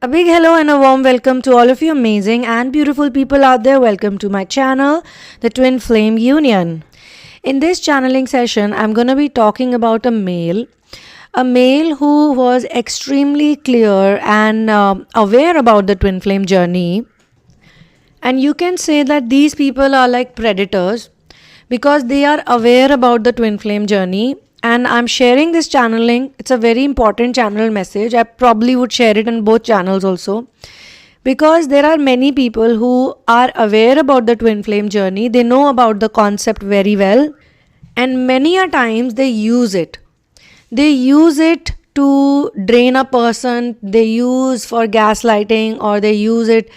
A big hello and a warm welcome to all of you amazing and beautiful people out there. Welcome to my channel, the Twin Flame Union. In this channeling session, I'm going to be talking about a male who was extremely clear and aware about the twin flame journey. And you can say that these people are like predators because they are aware about the twin flame journey. And I'm sharing this channeling. It's a very important channel message. I probably would share it in both channels also. Because there are many people who are aware about the twin flame journey. They know about the concept very well. And many a times they use it. They use it to drain a person. They use for gaslighting, or they use it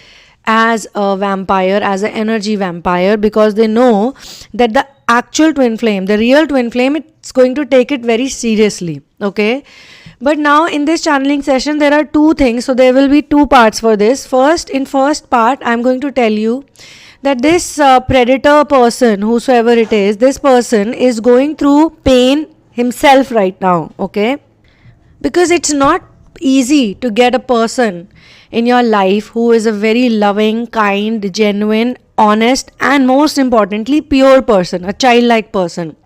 as a vampire, as an energy vampire, because they know that the actual twin flame, the real twin flame, it's going to take it very seriously. Okay. But now in this channeling session, there are two things. So there will be two parts for this. In first part, I'm going to tell you that this predator person, whosoever it is, this person is going through pain himself right now. Okay. Because it's not easy to get a person in your life who is a very loving, kind, genuine, honest, and most importantly, pure person, a childlike person.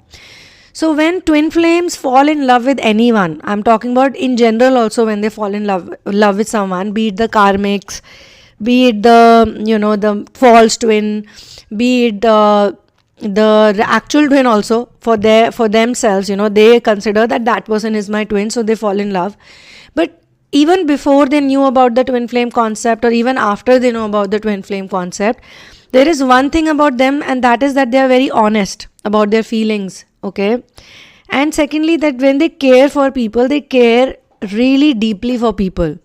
So when twin flames fall in love with anyone, I'm talking about in general also, when they fall in love with someone, be it the karmics, be it the false twin, be it the actual twin also, for themselves, they consider that person is my twin, so they fall in love. But even before they knew about the twin flame concept, or even after they know about the twin flame concept, there is one thing about them, and that is that they are very honest about their feelings. Okay. And secondly, that when they care for people, they care really deeply for people.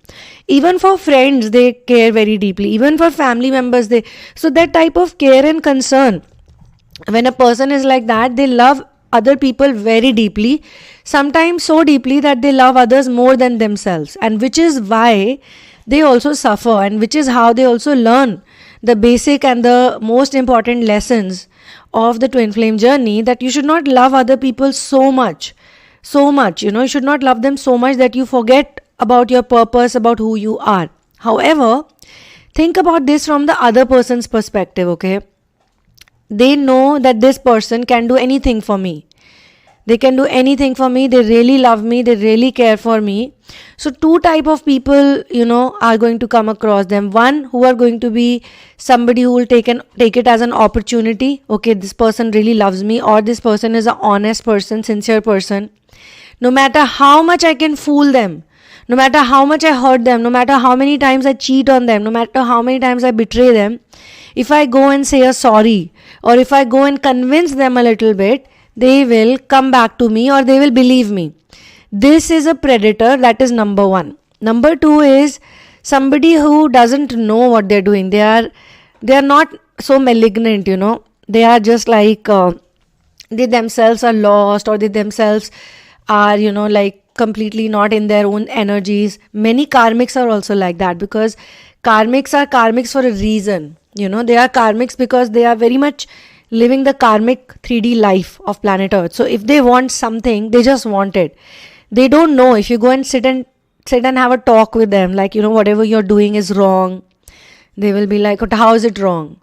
Even for friends, they care very deeply. Even for family members, so that type of care and concern, when a person is like that, they love other people very deeply, sometimes so deeply that they love others more than themselves, and which is why they also suffer, and which is how they also learn the basic and the most important lessons of the twin flame journey, that you should not love other people so much, you should not love them so much that you forget about your purpose, about who you are. However, think about this from the other person's perspective. Okay, they know that this person can do anything for me. They can do anything for me. They really love me. They really care for me. So two type of people, are going to come across them. One, who are going to be somebody who will take it as an opportunity. Okay, this person really loves me, or this person is an honest person, sincere person. No matter how much I can fool them, no matter how much I hurt them, no matter how many times I cheat on them, no matter how many times I betray them, if I go and say a sorry, or if I go and convince them a little bit, they will come back to me, or they will believe me. This is a predator. That is number one. Number two is somebody who doesn't know what they're doing. They are not so malignant, They are just like they themselves are lost, or they themselves are, completely not in their own energies. Many karmics are also like that, because karmics are karmics for a reason. They are karmics because they are very much living the karmic 3D life of planet Earth. So if they want something, they just want it. They don't know. If you go and sit and have a talk with them, like, whatever you're doing is wrong, they will be like, but how is it wrong?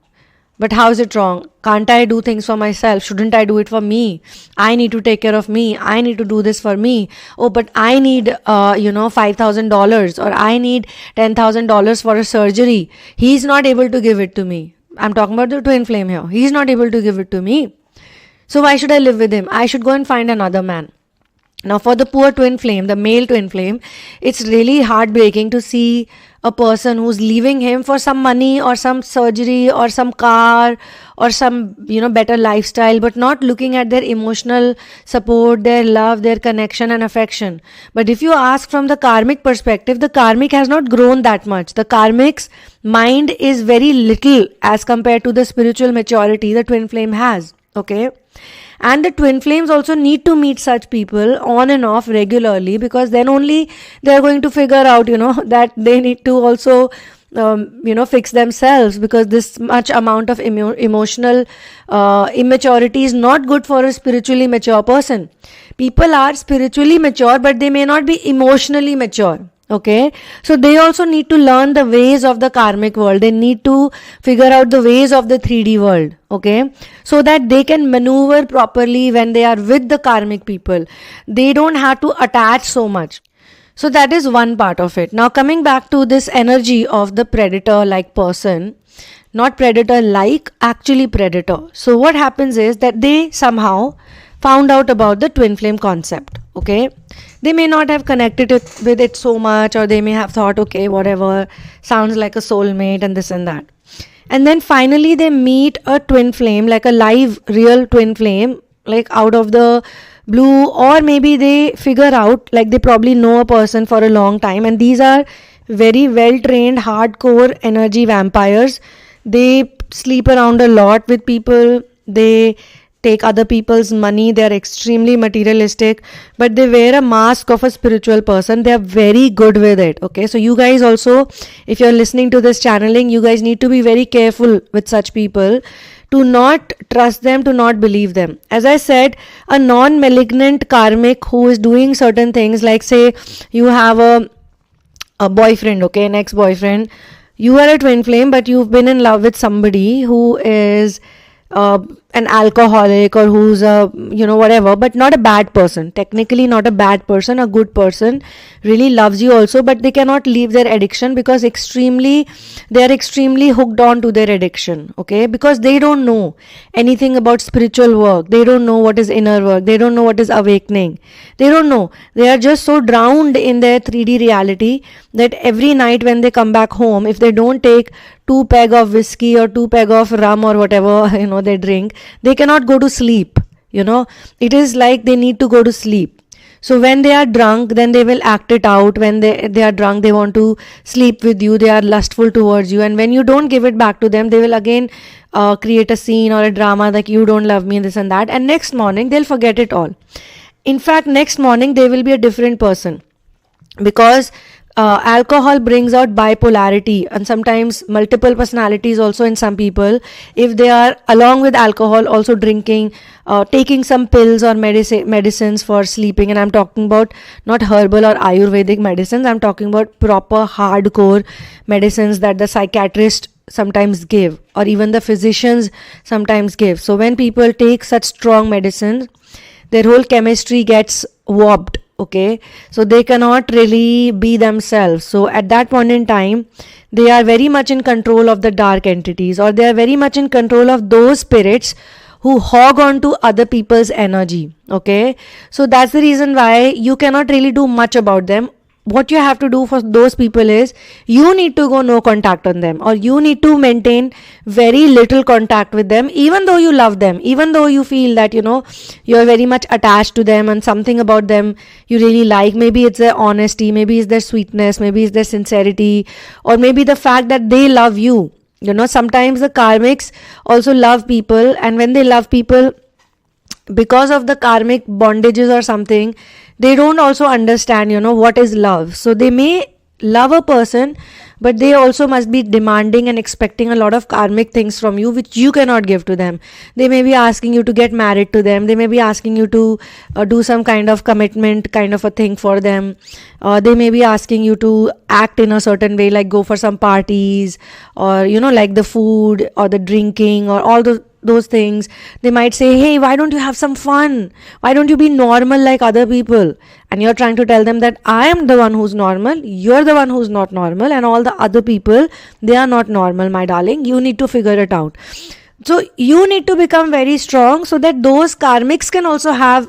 But how is it wrong? Can't I do things for myself? Shouldn't I do it for me? I need to take care of me. I need to do this for me. Oh, but I need, $5,000, or I need $10,000 for a surgery. He's not able to give it to me. I'm talking about the twin flame here. He's not able to give it to me. So why should I live with him? I should go and find another man. Now for the poor twin flame, the male twin flame, it's really heartbreaking to see a person who's leaving him for some money, or some surgery, or some car, or some, better lifestyle, but not looking at their emotional support, their love, their connection and affection. But if you ask from the karmic perspective, the karmic has not grown that much. The karmic's mind is very little as compared to the spiritual maturity the twin flame has. Okay. And the twin flames also need to meet such people on and off regularly, because then only they are going to figure out, that they need to also, fix themselves, because this much amount of emotional immaturity is not good for a spiritually mature person. People are spiritually mature, but they may not be emotionally mature. Okay, so they also need to learn the ways of the karmic world. They need to figure out the ways of the 3D world. Okay, so that they can maneuver properly when they are with the karmic people. They don't have to attach so much. So that is one part of it. Now coming back to this energy of the predator like person, not predator like, actually predator. So what happens is that they somehow found out about the twin flame concept. Okay, they may not have connected it with it so much, or they may have thought, okay, whatever, sounds like a soulmate and this and that. And then finally they meet a twin flame, like a live real twin flame, like out of the blue, or maybe they figure out, like they probably know a person for a long time, and these are very well trained hardcore energy vampires. They sleep around a lot with people, they take other people's money, they are extremely materialistic, but they wear a mask of a spiritual person. They are very good with it. Okay, so you guys also, if you're listening to this channeling, you guys need to be very careful with such people, to not trust them, to not believe them. As I said, a non-malignant karmic who is doing certain things, like say you have a boyfriend, okay, an ex-boyfriend, you are a twin flame, but you've been in love with somebody who is an alcoholic, or who's a, whatever, but not a bad person, technically not a bad person, a good person, really loves you also, but they cannot leave their addiction because they are extremely hooked on to their addiction. Okay, because they don't know anything about spiritual work, they don't know what is inner work, they don't know what is awakening, they don't know, they are just so drowned in their 3D reality that every night when they come back home, if they don't take 2 peg of whiskey or 2 peg of rum or whatever they drink, they cannot go to sleep. It is like they need to go to sleep. So when they are drunk, then they will act it out. When they are drunk, they want to sleep with you, they are lustful towards you, and when you don't give it back to them, they will again create a scene or a drama like you don't love me, this and that, and next morning they'll forget it all. In fact, next morning they will be a different person, because alcohol brings out bipolarity and sometimes multiple personalities also in some people. If they are along with alcohol also drinking, taking some pills or medicines for sleeping, and I'm talking about not herbal or ayurvedic medicines, I'm talking about proper hardcore medicines that the psychiatrist sometimes give, or even the physicians sometimes give. So when people take such strong medicines, their whole chemistry gets warped. Okay, so they cannot really be themselves. So at that point in time, they are very much in control of the dark entities, or they are very much in control of those spirits who hog on to other people's energy. Okay, so that's the reason why you cannot really do much about them. What you have to do for those people is, you need to go no contact on them, or you need to maintain very little contact with them, even though you love them, even though you feel that you're very much attached to them and something about them you really like. Maybe it's their honesty, maybe it's their sweetness, maybe it's their sincerity, or maybe the fact that they love you. Sometimes the karmics also love people, and when they love people, because of the karmic bondages or something, they don't also understand what is love. So they may love a person, but they also must be demanding and expecting a lot of karmic things from you which you cannot give to them. They may be asking you to get married to them, they may be asking you to do some kind of commitment kind of a thing for them, they may be asking you to act in a certain way, like go for some parties, or like the food or the drinking or all those things. They might say, hey, why don't you have some fun? Why don't you be normal like other people? And you're trying to tell them that I am the one who's normal, you're the one who's not normal, and all the other people, they are not normal, my darling. You need to figure it out. So you need to become very strong so that those karmics can also have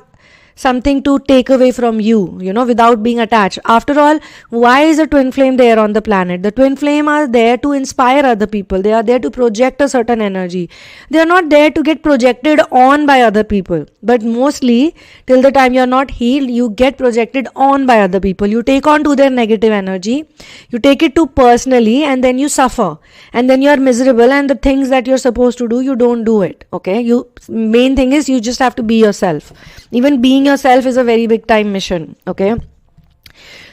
something to take away from you, without being attached. After all, why is a twin flame there on the planet? The twin flame are there to inspire other people. They are there to project a certain energy. They are not there to get projected on by other people. But mostly, till the time you are not healed, you get projected on by other people. You take on to their negative energy. You take it too personally, and then you suffer. And then you are miserable, and the things that you're supposed to do, you don't do it. Okay? Main thing is, you just have to be yourself. Even being yourself is a very big time mission. Okay,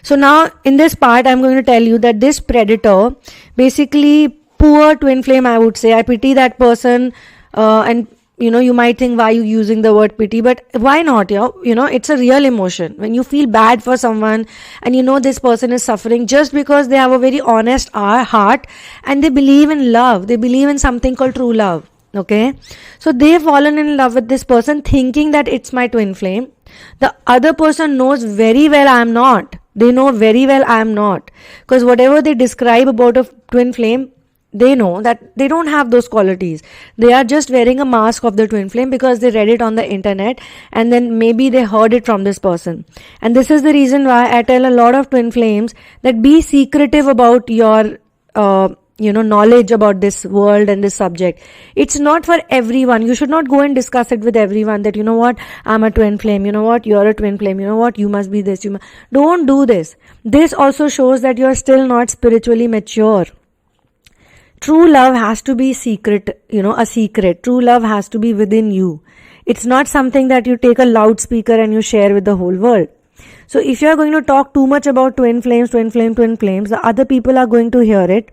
so now in this part I'm going to tell you that this predator, basically poor twin flame, I would say, I pity that person, and you might think, why are you using the word pity? But why not? It's a real emotion. When you feel bad for someone and this person is suffering, just because they have a very honest heart and they believe in love, they believe in something called true love. Okay, so they've fallen in love with this person thinking that it's my twin flame. The other person knows very well I am not. They know very well I am not, because whatever they describe about a twin flame, they know that they don't have those qualities. They are just wearing a mask of the twin flame because they read it on the internet and then maybe they heard it from this person. And this is the reason why I tell a lot of twin flames that be secretive about your knowledge about this world and this subject. It's not for everyone. You should not go and discuss it with everyone that, what, I'm a twin flame, what, you're a twin flame, what, you must be this. Don't do this. This also shows that you're still not spiritually mature. True love has to be secret, a secret. True love has to be within you. It's not something that you take a loudspeaker and you share with the whole world. So if you're going to talk too much about twin flames, the other people are going to hear it.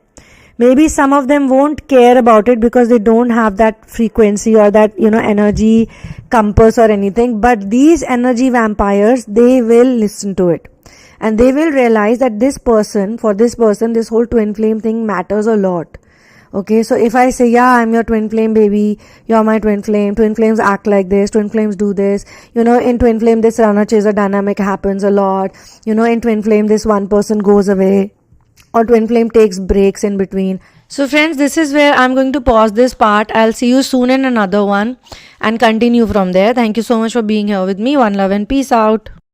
Maybe some of them won't care about it because they don't have that frequency or that, energy compass or anything. But these energy vampires, they will listen to it. And they will realize that this whole twin flame thing matters a lot. Okay, so if I say, yeah, I'm your twin flame baby, you're my twin flames act like this, twin flames do this, in twin flame this runner chaser dynamic happens a lot, in twin flame this one person goes away, or twin flame takes breaks in between. So friends, this is where I'm going to pause this part. I'll see you soon in another one and continue from there. Thank you so much for being here with me. One love and peace out.